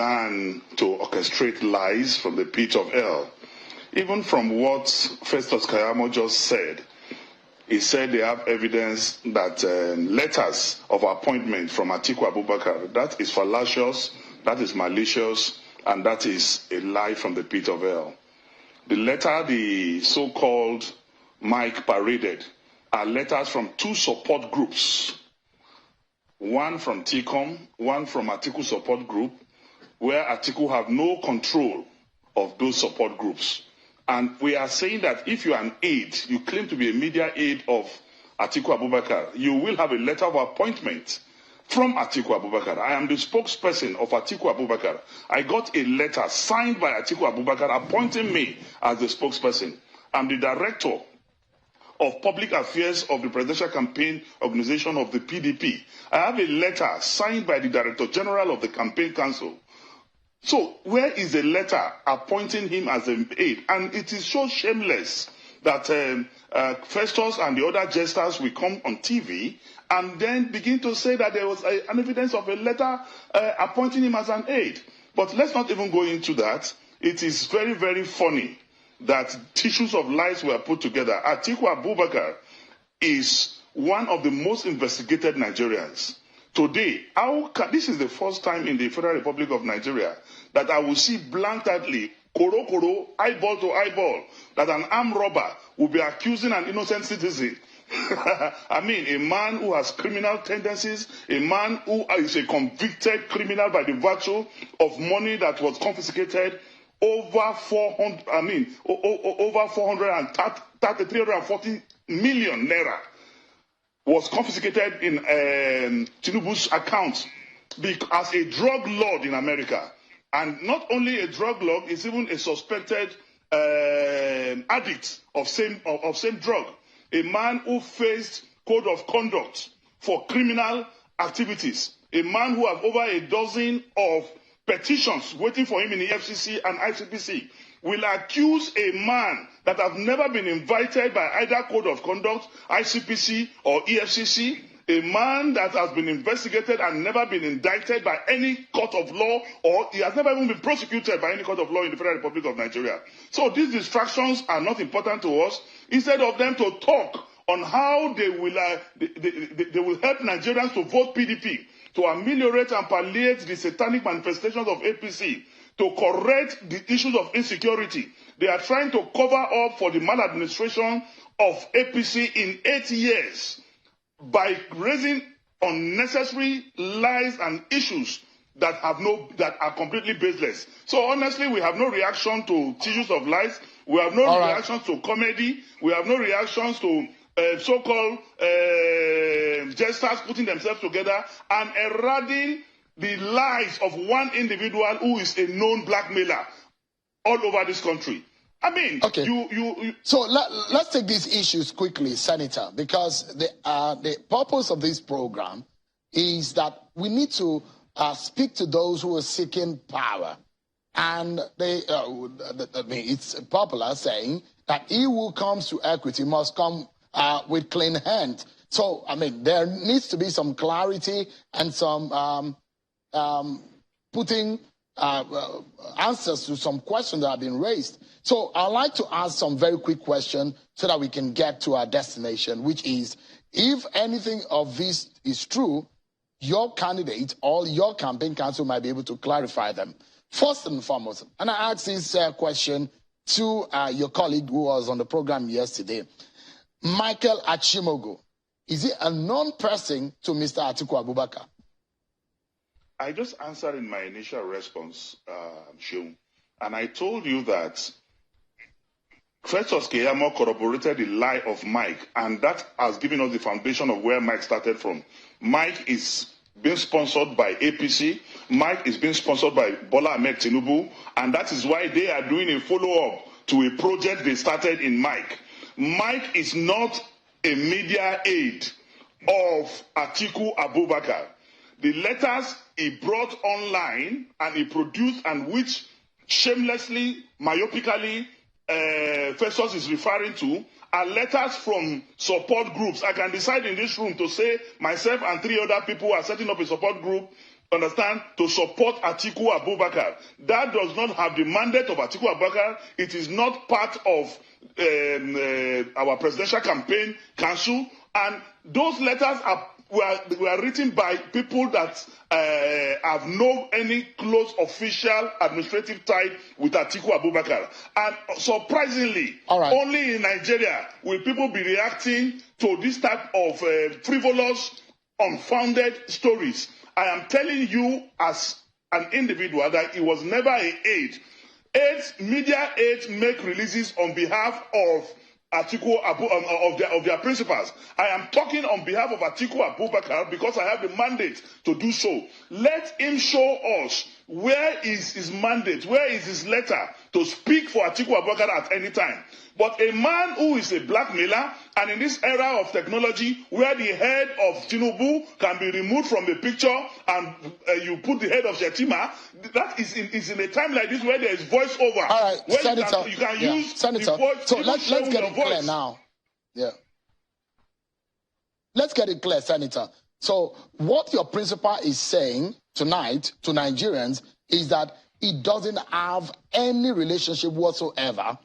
than to orchestrate lies from the pit of hell. Even from what Festus Keyamo just said, he said they have evidence that letters of appointment from Atiku Abubakar, that is fallacious, that is malicious, and that is a lie from the pit of hell. The letter the so-called Mike paraded are letters from two support groups, one from TCOM, one from Atiku support group, where Atiku have no control of those support groups. And we are saying that if you are an aide, you claim to be a media aide of Atiku Abubakar, you will have a letter of appointment from Atiku Abubakar. I am the spokesperson of Atiku Abubakar. I got a letter signed by Atiku Abubakar appointing me as the spokesperson. I'm the director of public affairs of the presidential campaign organization of the PDP. I have a letter signed by the director general of the campaign council. So where is the letter appointing him as an aide? And it is so shameless that Festus and the other jesters will come on TV and then begin to say that there was an evidence of a letter appointing him as an aide. But let's not even go into that. It is very, very funny that tissues of lies were put together. Atiku Abubakar is one of the most investigated Nigerians. Today, this is the first time in the Federal Republic of Nigeria that I will see blatantly, koro, eyeball to eyeball, that an armed robber will be accusing an innocent citizen. I mean, a man who has criminal tendencies, a man who is a convicted criminal by the virtue of money that was confiscated, over 340 million naira was confiscated in Tinubu's account as a drug lord in America. And not only a drug lord, he's even a suspected addict of same drug. A man who faced code of conduct for criminal activities. A man who has over a dozen of petitions waiting for him in the FCC and ICPC will accuse a man that have never been invited by either code of conduct, ICPC or EFCC, a man that has been investigated and never been indicted by any court of law, or he has never even been prosecuted by any court of law in the Federal Republic of Nigeria. So these distractions are not important to us. Instead of them to talk on how they will help Nigerians to vote PDP, to ameliorate and palliate the satanic manifestations of APC, to correct the issues of insecurity. They are trying to cover up for the maladministration of APC in 8 years by raising unnecessary lies and issues that are completely baseless. So honestly, we have no reaction to tissues of lies. We have no reactions to comedy. We have no reactions to so-called jesters putting themselves together and eroding the lies of one individual who is a known blackmailer all over this country. I mean, okay. So let's take these issues quickly, Senator, because the purpose of this program is that we need to speak to those who are seeking power. And it's popular saying that he who comes to equity must come with clean hands. So, I mean, there needs to be some clarity and some putting answers to some questions that have been raised. So I'd like to ask some very quick questions so that we can get to our destination, which is, if anything of this is true, your candidate or your campaign council might be able to clarify them. First and foremost, and I asked this question to your colleague who was on the program yesterday, Micheal Achimugu. Is he a known person to Mr. Atiku Abubakar? I just answered in my initial response, Micheal, and I told you that Festus Keyamo corroborated the lie of Mike, and that has given us the foundation of where Mike started from. Mike is being sponsored by APC. Mike is being sponsored by Bola Ahmed Tinubu, and that is why they are doing a follow-up to a project they started in Mike. Mike is not a media aide of Atiku Abubakar. The letters he brought online and he produced, and which shamelessly, myopically, Festus is referring to, are letters from support groups. I can decide in this room to say myself and 3 other people are setting up a support group understand, to support Atiku Abubakar. That does not have the mandate of Atiku Abubakar. It is not part of our presidential campaign council. And those letters were written by people that have no any close official administrative tie with Atiku Abubakar. And surprisingly, only in Nigeria will people be reacting to this type of frivolous, unfounded stories. I am telling you as an individual that it was never an aid. Media aids make releases on behalf of Atiku of their principals. I am talking on behalf of Atiku Abubakar because I have the mandate to do so. Let him show us where is his mandate, where is his letter to speak for Atiku Abubakar at any time. But a man who is a blackmailer, and in this era of technology where the head of Tinubu can be removed from the picture and you put the head of Shetima, that is in a time like this where there is voiceover. All right, where Senator, you can use Senator. the voice. So let's get it clear now. Yeah. Let's get it clear, Senator. So what your principal is saying tonight to Nigerians is that it doesn't have any relationship whatsoever